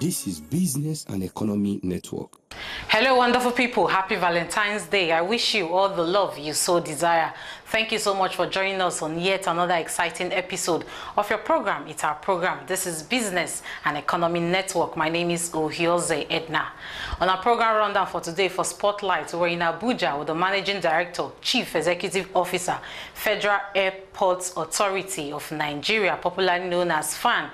This is Business and Economy Network. Hello, wonderful people. Happy Valentine's Day. I wish you all the love you so desire. Thank you so much for joining us on yet another exciting episode of your program. It's our program. This is Business and Economy Network. My name is Ohioze Edna. On our program rundown for today for Spotlight, we're in Abuja with the Managing Director, Chief Executive Officer, Federal Airports Authority of Nigeria, popularly known as FAN.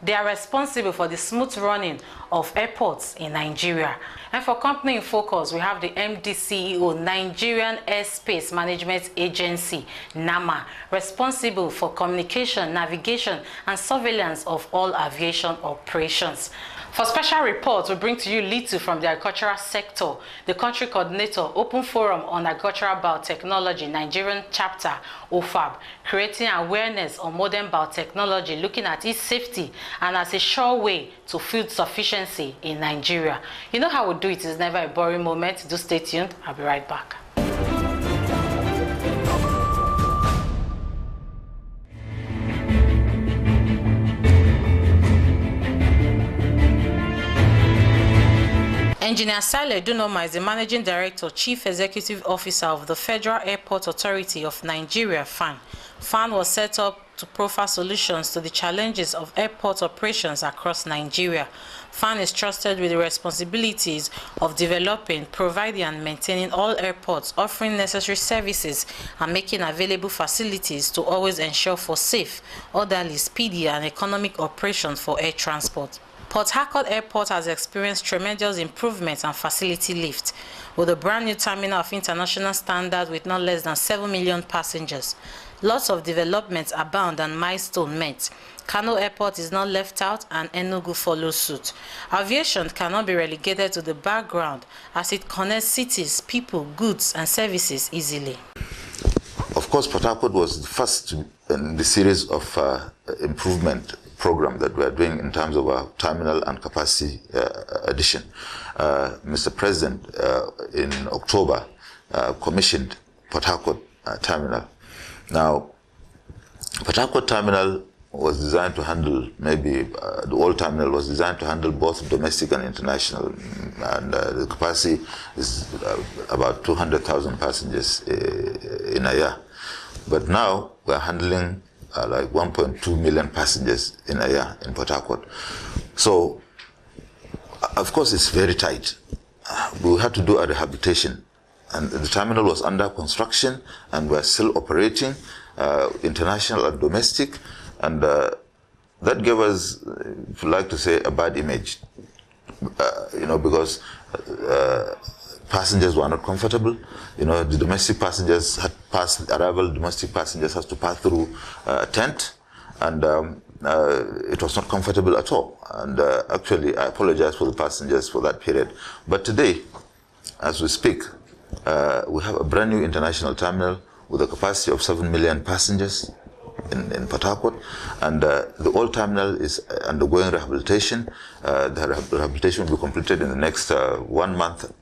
They are responsible for the smooth running of airports in Nigeria. And for Company in Focus, we have the MD CEO, Nigerian Airspace Management Agency, NAMA, responsible for communication, navigation, and surveillance of all aviation operations. For special reports, we bring to you Litu from the agricultural sector, the country coordinator, Open Forum on Agricultural Biotechnology, Nigerian chapter, OFAB, creating awareness on modern biotechnology, looking at its safety and as a sure way to food sufficiency in Nigeria. You know how we do it, it's never a boring moment. Do stay tuned. I'll be right back. Engineer Sale Dunoma is the Managing Director, Chief Executive Officer of the Federal Airport Authority of Nigeria, FAN. FAN was set up to provide solutions to the challenges of airport operations across Nigeria. FAN is trusted with the responsibilities of developing, providing and maintaining all airports, offering necessary services and making available facilities to always ensure for safe, orderly, speedy and economic operations for air transport. Port Harcourt Airport has experienced tremendous improvements and facility lift, with a brand new terminal of international standard with not less than 7 million passengers. Lots of developments abound and milestones met. Kano Airport is not left out and Enugu follows suit. Aviation cannot be relegated to the background as it connects cities, people, goods and services easily. Of course, Port Harcourt was the first in the series of improvement program that we are doing in terms of our terminal and capacity addition. Mr. President, in October, commissioned Port Harcourt Terminal. Now, Port Harcourt Terminal was designed to handle, the old terminal was designed to handle both domestic and international, and the capacity is about 200,000 passengers in a year. But now we're handling like 1.2 million passengers in a year in Port Harcourt. So, of course, it's very tight. We had to do a rehabilitation, and the terminal was under construction, and we're still operating, international and domestic, and that gave us, if you like to say, a bad image, because passengers were not comfortable. The domestic passengers had passed arrival. Domestic passengers had to pass through a tent, and it was not comfortable at all. And actually, I apologize for the passengers for that period. But today, as we speak, we have a brand new international terminal with a capacity of 7 million passengers in Port Harcourt, and the old terminal is undergoing rehabilitation. The rehabilitation will be completed in the next 1 month.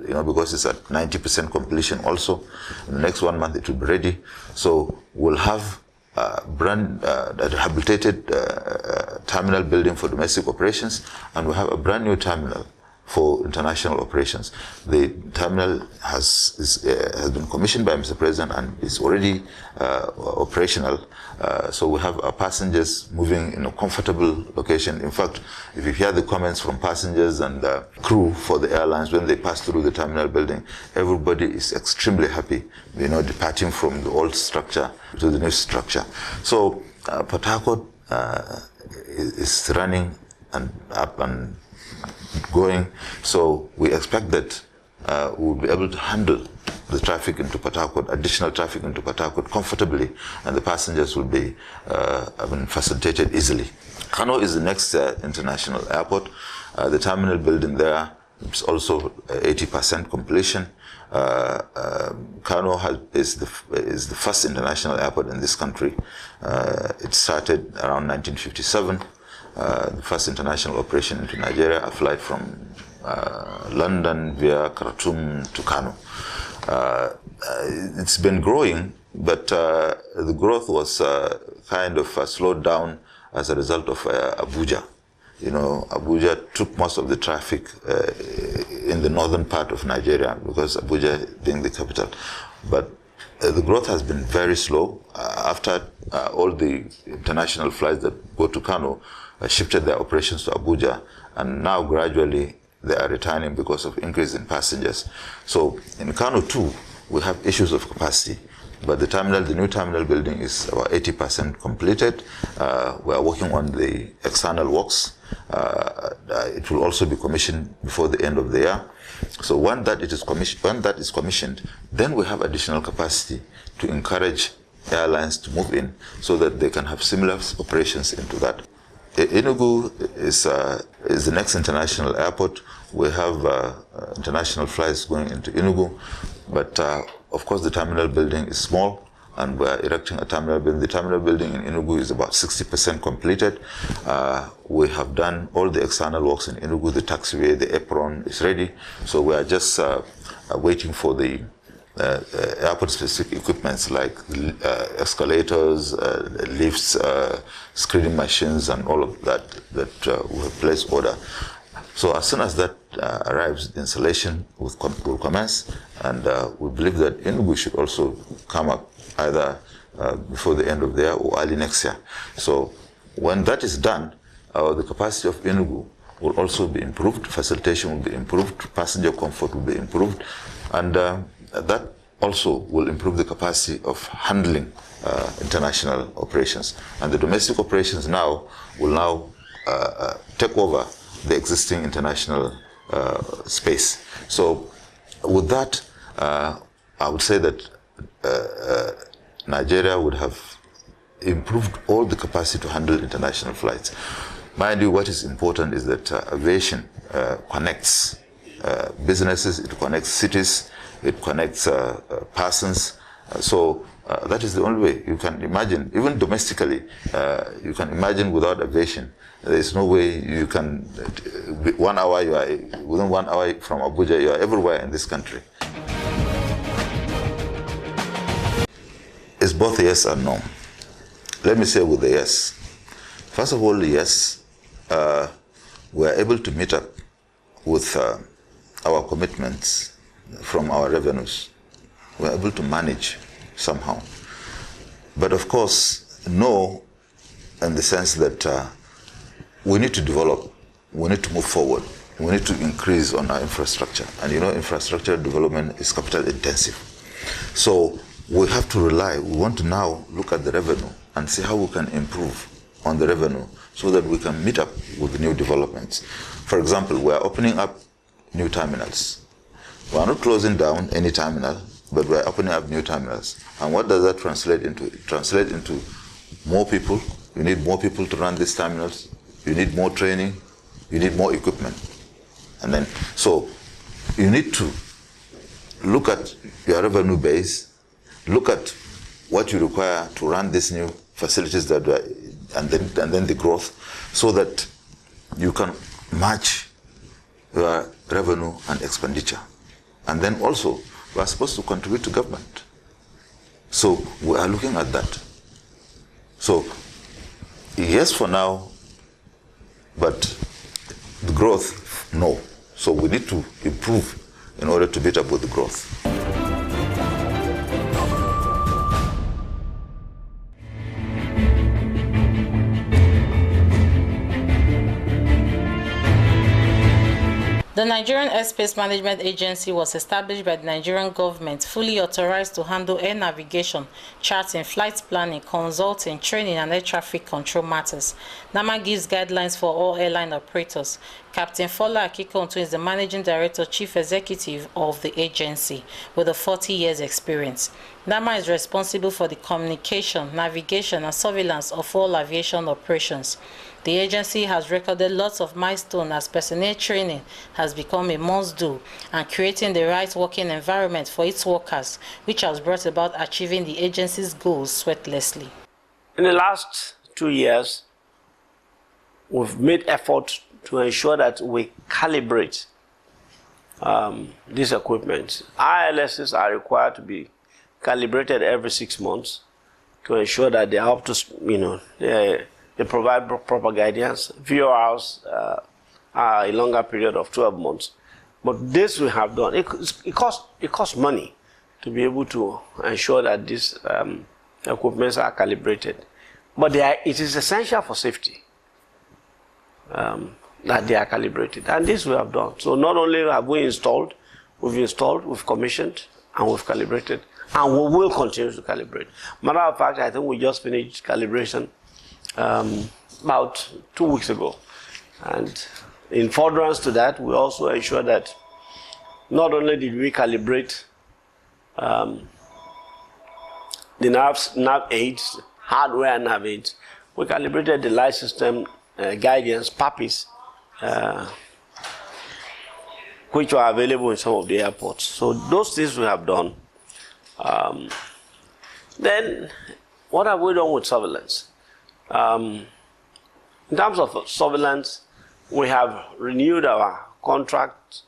Because it's at 90% completion also. In the next 1 month it will be ready. So we'll have a rehabilitated terminal building for domestic operations, and we'll have a brand new terminal for international operations. The terminal has been commissioned by Mr. President and is already operational. So we have our passengers moving in a comfortable location. In fact, if you hear the comments from passengers and crew for the airlines when they pass through the terminal building, everybody is extremely happy, departing from the old structure to the new structure. So Port Harcourt is running and up and going, so we expect that we'll be able to handle the traffic into Port Harcourt, additional traffic into Port Harcourt comfortably, and the passengers will be facilitated easily. Kano is the next international airport. The terminal building there is also 80% completion. Kano is the first international airport in this country. It started around 1957. The first international operation into Nigeria, a flight from London via Khartoum to Kano. It's been growing, but the growth was kind of slowed down as a result of Abuja. Abuja took most of the traffic in the northern part of Nigeria, because Abuja being the capital. But the growth has been very slow. After all the international flights that go to Kano shifted their operations to Abuja, and now gradually they are returning because of increase in passengers. So in Kano too, we have issues of capacity. But the new terminal building is about 80% completed. We are working on the external works. It will also be commissioned before the end of the year. So when that is commissioned, then we have additional capacity to encourage airlines to move in so that they can have similar operations into that. Enugu is the next international airport. We have international flights going into Enugu, but of course the terminal building is small, and we're erecting a terminal building. The terminal building in Enugu is about 60% completed. We have done all the external works in Enugu. The taxiway, the apron is ready. So we are just waiting for the airport-specific equipments like escalators, lifts, screening machines, and all of that we have placed order. So as soon as that arrives, the installation will commence, and we believe that Enugu should also come up either before the end of the year or early next year. So when that is done, the capacity of Enugu will also be improved, facilitation will be improved, passenger comfort will be improved, and that also will improve the capacity of handling international operations. And the domestic operations now will take over the existing international space. So with that, I would say that Nigeria would have improved all the capacity to handle international flights. Mind you, what is important is that aviation connects businesses, it connects cities, it connects persons. So that is the only way you can imagine, even domestically, you can imagine without aviation, there is no way you can, within 1 hour from Abuja, you are everywhere in this country. It's both yes and no. Let me say with the yes. First of all, yes, we are able to meet up with our commitments from our revenues. We are able to manage somehow. But of course, no, in the sense that we need to develop, we need to move forward, we need to increase on our infrastructure. And infrastructure development is capital intensive. So we have to we want to now look at the revenue and see how we can improve on the revenue so that we can meet up with the new developments. For example, we are opening up new terminals. We are not closing down any terminal, but we are opening up new terminals. And what does that translate into? It translates into more people. You need more people to run these terminals. You need more training. You need more equipment. And then, so you need to look at your revenue base, look at what you require to run these new facilities and then the growth, so that you can match your revenue and expenditure. And then also, we are supposed to contribute to government. So we are looking at that. So yes for now, but the growth, no. So we need to improve in order to meet up with the growth. The Nigerian Airspace Management Agency was established by the Nigerian government, fully authorized to handle air navigation, charting, flight planning, consulting, training, and air traffic control matters. NAMA gives guidelines for all airline operators. Captain Fola Akikonto is the Managing Director, Chief Executive of the agency, with a 40 years experience. NAMA is responsible for the communication, navigation, and surveillance of all aviation operations. The agency has recorded lots of milestones as personnel training has become a must-do, and creating the right working environment for its workers, which has brought about achieving the agency's goals sweatlessly. In the last 2 years, we've made efforts to ensure that we calibrate this equipment. ILSs are required to be calibrated every 6 months to ensure that they are up to, They provide proper guidance. VORs are a longer period of 12 months. But this we have done. It costs money to be able to ensure that these equipments are calibrated. But it is essential for safety that they are calibrated. And this we have done. So not only have we installed, we've commissioned, and we've calibrated. And we will continue to calibrate. Matter of fact, I think we just finished calibration about 2 weeks ago. And in furtherance to that, we also ensure that not only did we calibrate the nav aids, hardware and nav aids, we calibrated the light system guidance, PAPIs, which are available in some of the airports. So those things we have done. Then, what have we done with surveillance? In terms of surveillance, we have renewed our contract,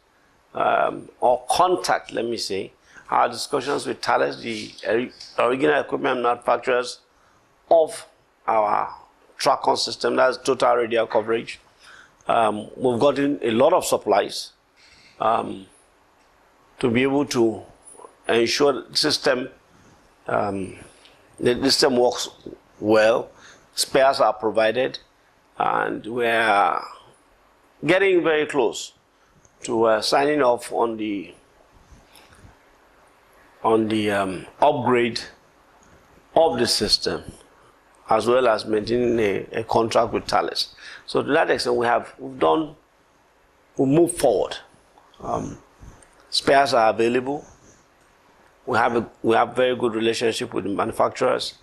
or contact, let me say, our discussions with Thales, the original equipment manufacturers of our TRACON system, that's total radial coverage. We've gotten a lot of supplies to be able to ensure the system works well. Spares are provided, and we're getting very close to signing off on the upgrade of the system, as well as maintaining a contract with Thales. So to that extent, we've moved forward. Spares are available. We have very good relationship with the manufacturers.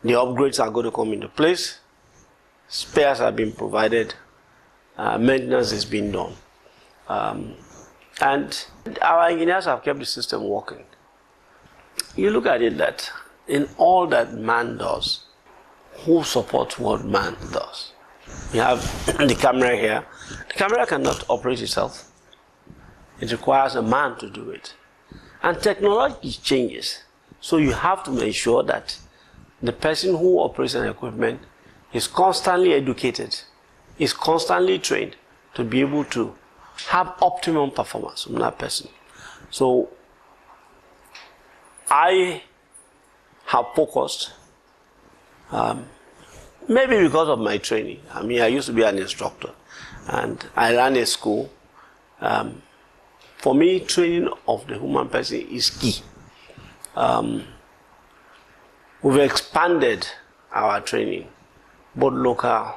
The upgrades are going to come into place. Spares are being provided. Maintenance is being done. And our engineers have kept the system working. You look at it that in all that man does, who supports what man does? You have the camera here. The camera cannot operate itself. It requires a man to do it. And technology changes. So you have to make sure that the person who operates an equipment is constantly educated, is constantly trained to be able to have optimum performance from that person. So I have focused, maybe because of my training. I mean, I used to be an instructor, and I ran a school. For me, training of the human person is key. We've expanded our training, both local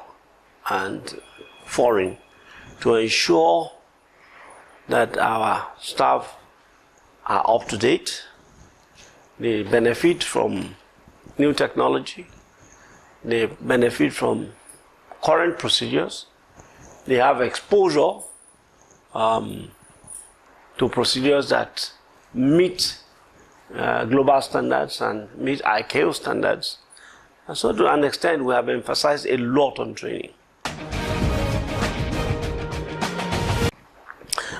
and foreign, to ensure that our staff are up to date. They benefit from new technology. They benefit from current procedures. They have exposure to procedures that meet global standards and meet ICAO standards. And so to an extent, we have emphasized a lot on training.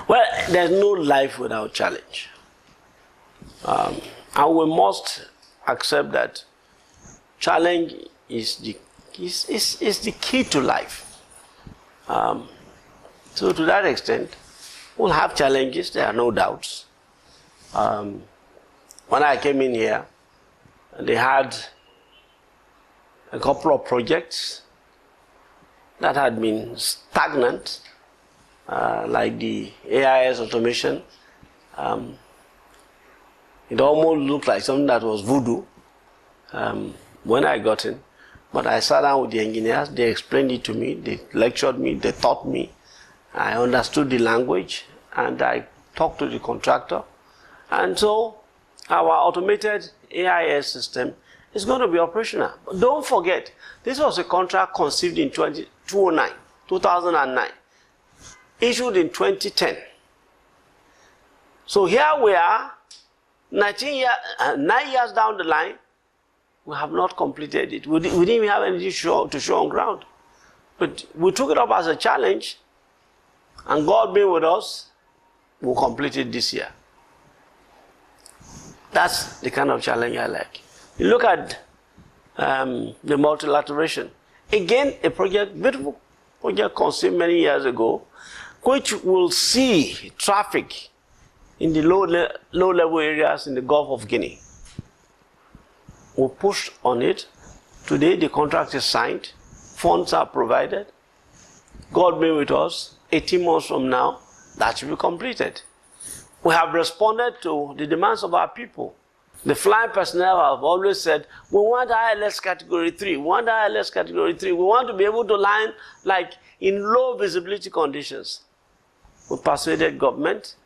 Well, there's no life without challenge. And we must accept that challenge is the key to life. So to that extent, we'll have challenges, there are no doubts. When I came in here, they had a couple of projects that had been stagnant, like the AIS automation. It almost looked like something that was voodoo when I got in. But I sat down with the engineers, they explained it to me, they lectured me, they taught me. I understood the language, and I talked to the contractor. And so our automated AIS system is going to be operational. But don't forget, this was a contract conceived in 2009, issued in 2010. So here we are, 9 years down the line, we have not completed it. We didn't even have anything to show on ground. But we took it up as a challenge, and God being with us, we'll complete it this year. That's the kind of challenge I like. You look at the multilateration. Again, a project, beautiful project conceived many years ago, which will see traffic in the low-level areas in the Gulf of Guinea. We pushed on it. Today, the contract is signed. Funds are provided. God be with us. 18 months from now, that should be completed. We have responded to the demands of our people. The flying personnel have always said, we want ILS category 3, we want ILS category 3. We want to be able to land like in low visibility conditions. We persuaded government.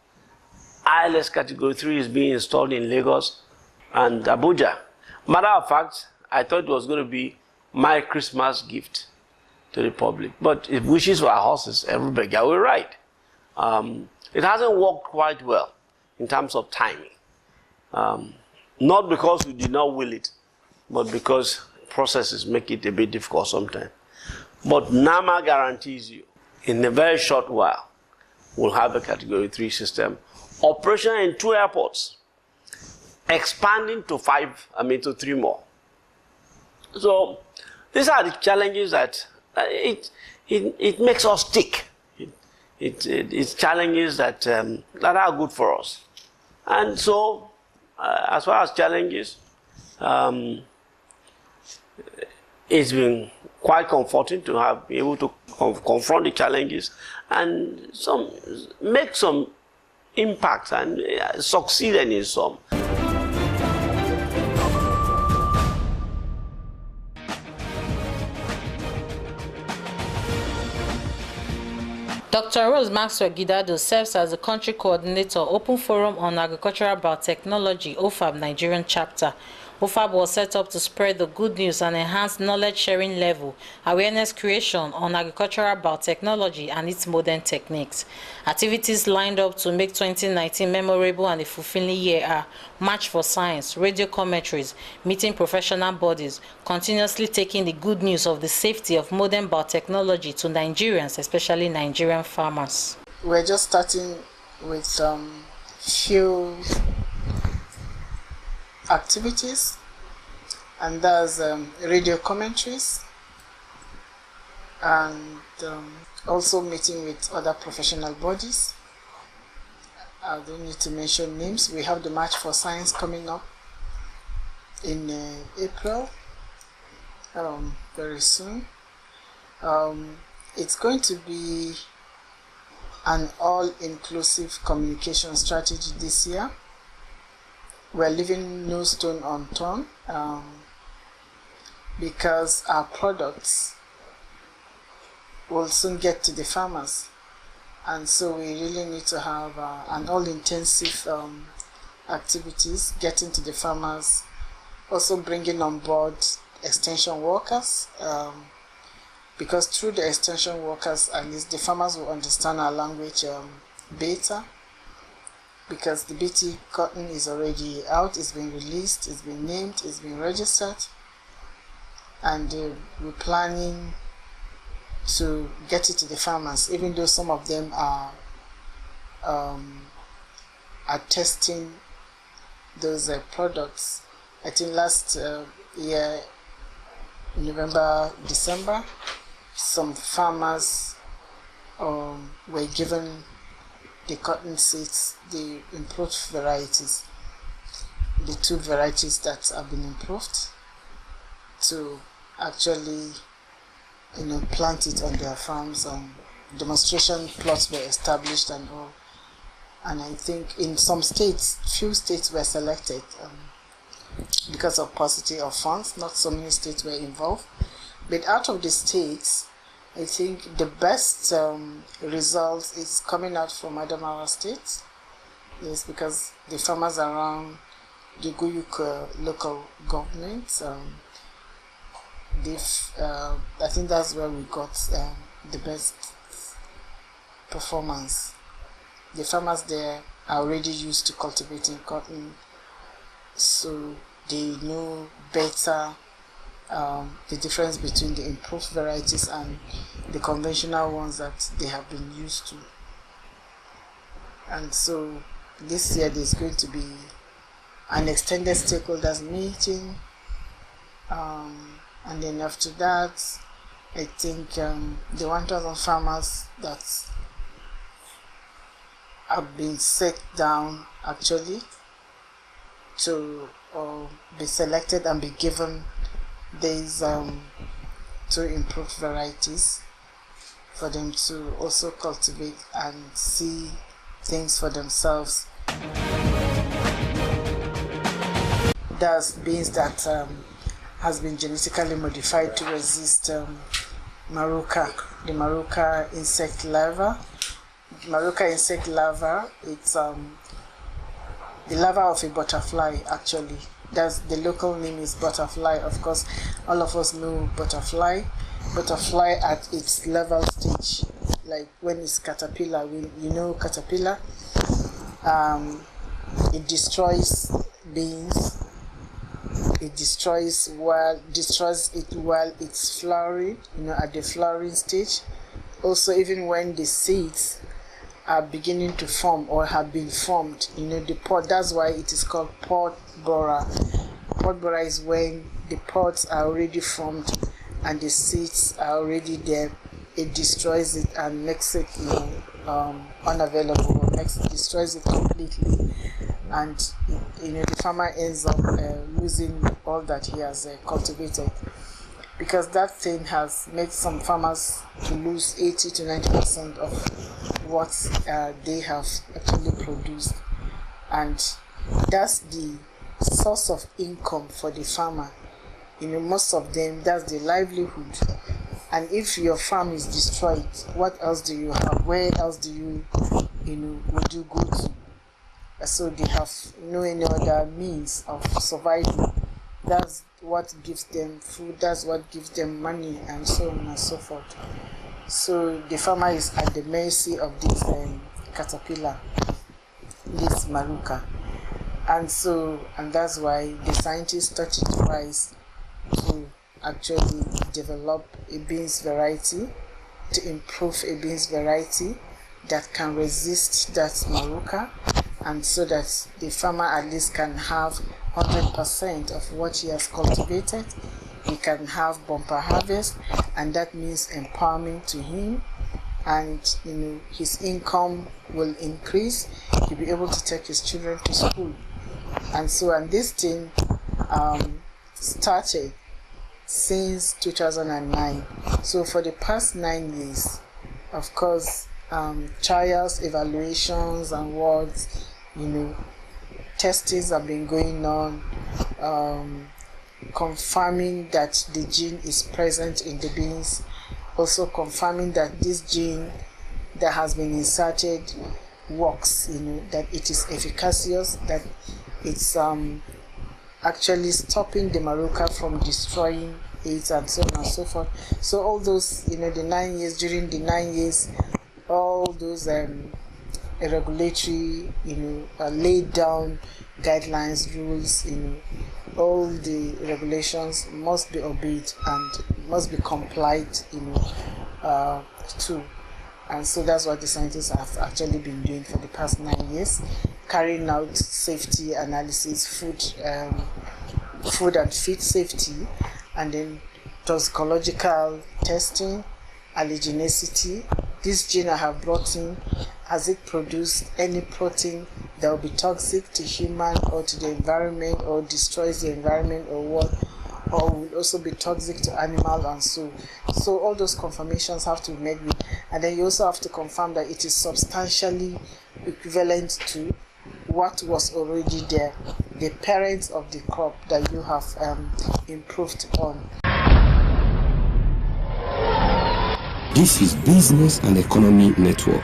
ILS category 3 is being installed in Lagos and Abuja. Matter of fact, I thought it was going to be my Christmas gift to the public. But if wishes were horses, everybody got it right. It hasn't worked quite well in terms of timing. Not because we did not will it, but because processes make it a bit difficult sometimes. But NAMA guarantees you, in a very short while, we'll have a category 3 system operational in 2 airports, expanding to 3 more. So these are the challenges that it makes us tick. It's challenges that are good for us. And so, as far as challenges, it's been quite comforting to be able to confront the challenges and make some impacts and succeed in some. Dr. Rose Maxwell Gidado serves as the Country Coordinator, Open Forum on Agricultural Biotechnology, OFAB Nigerian Chapter. OFAB was set up to spread the good news and enhance knowledge sharing level, awareness creation on agricultural biotechnology and its modern techniques. Activities lined up to make 2019 memorable and a fulfilling year are March for Science, radio commentaries, meeting professional bodies, continuously taking the good news of the safety of modern biotechnology to Nigerians, especially Nigerian farmers. We're just starting with few activities, and there's radio commentaries, and also meeting with other professional bodies. I don't need to mention names. We have the March for Science coming up in April, very soon. It's going to be an all-inclusive communication strategy this year. We're leaving no stone unturned because our products will soon get to the farmers, and so we really need to have an all-intensive activities getting to the farmers, also bringing on board extension workers, because through the extension workers, at least the farmers will understand our language better. Because the BT cotton is already out, it's been released, it's been named, it's been registered, and we're planning to get it to the farmers, even though some of them are testing those products. I think last year, November, December, some farmers were given the cotton seeds, the improved varieties, the 2 varieties that have been improved, to actually plant it on their farms, and demonstration plots were established and all. And I think in some states, few states were selected because of paucity of funds. Not so many states were involved, but out of the states, I think the best result is coming out from Adamawa State. Yes, because the farmers around the Guyuk local government, I think that's where we got the best performance. The farmers there are already used to cultivating cotton, so they know better the difference between the improved varieties and the conventional ones that they have been used to. And so this year there's going to be an extended stakeholders meeting, and then after that I think the 1,000 farmers that have been set down actually to be selected and be given these to improve varieties for them to also cultivate and see things for themselves. There's beans that has been genetically modified to resist maruca, the maruca insect larva. Maruca insect larva, it's the larva of a butterfly actually. That's the local name is butterfly. Of course, all of us know butterfly. Butterfly at its larval stage, like when it's caterpillar, you know caterpillar. It destroys beans. It destroys it while it's flowering, at the flowering stage. Also, even when the seeds are beginning to form or have been formed, the pod, that's why it is called pod borer. Pod borer is when the pods are already formed and the seeds are already there. It destroys it and makes it unavailable, destroys it completely, and the farmer ends up losing all that he has cultivated, because that thing has made some farmers to lose 80 to 90% of what they have actually produced, and that's the source of income for the farmer. Most of them, that's the livelihood. And if your farm is destroyed, what else do you have? Where else do you, would you go to? So they have no any other means of survival. That's what gives them food, that's what gives them money, and so on and so forth. So the farmer is at the mercy of this caterpillar, this maruca. And that's why the scientists thought it wise to actually develop a beans variety, to improve a beans variety that can resist that maruca, and so that the farmer at least can have 100% of what he has cultivated. He can have bumper harvest, and that means empowerment to him, and his income will increase. He'll be able to take his children to school. And this thing started since 2009. So for the past 9 years, of course, trials, evaluations, and words, testings have been going on, confirming that the gene is present in the beans, also confirming that this gene that has been inserted works, that it is efficacious, that it's actually stopping the maruca from destroying it, and so on and so forth. So all those, the 9 years, during the 9 years, all those regulatory, laid down guidelines, rules, all the regulations must be obeyed and must be complied, to. And so that's what the scientists have actually been doing for the past 9 years, carrying out safety analysis, food and feed safety, and then toxicological testing, allergenicity. This gene I have brought in, has it produced any protein that will be toxic to human or to the environment, or destroys the environment, or what, or will also be toxic to animal, and so all those confirmations have to be made with, and then you also have to confirm that it is substantially equivalent to what was already there, the parents of the crop that you have improved on. This is Business and Economy Network.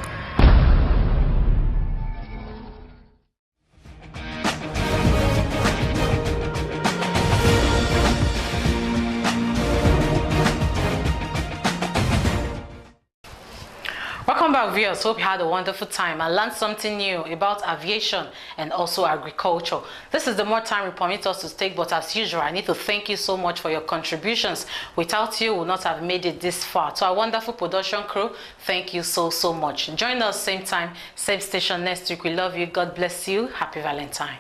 Welcome back, viewers. Hope you had a wonderful time and learned something new about aviation and also agriculture. This is the more time we permit us to take, but as usual, I need to thank you so much for your contributions. Without you, we would not have made it this far. To our wonderful production crew, thank you so much. Join us same time, same station next week. We love you. God bless you. Happy Valentine.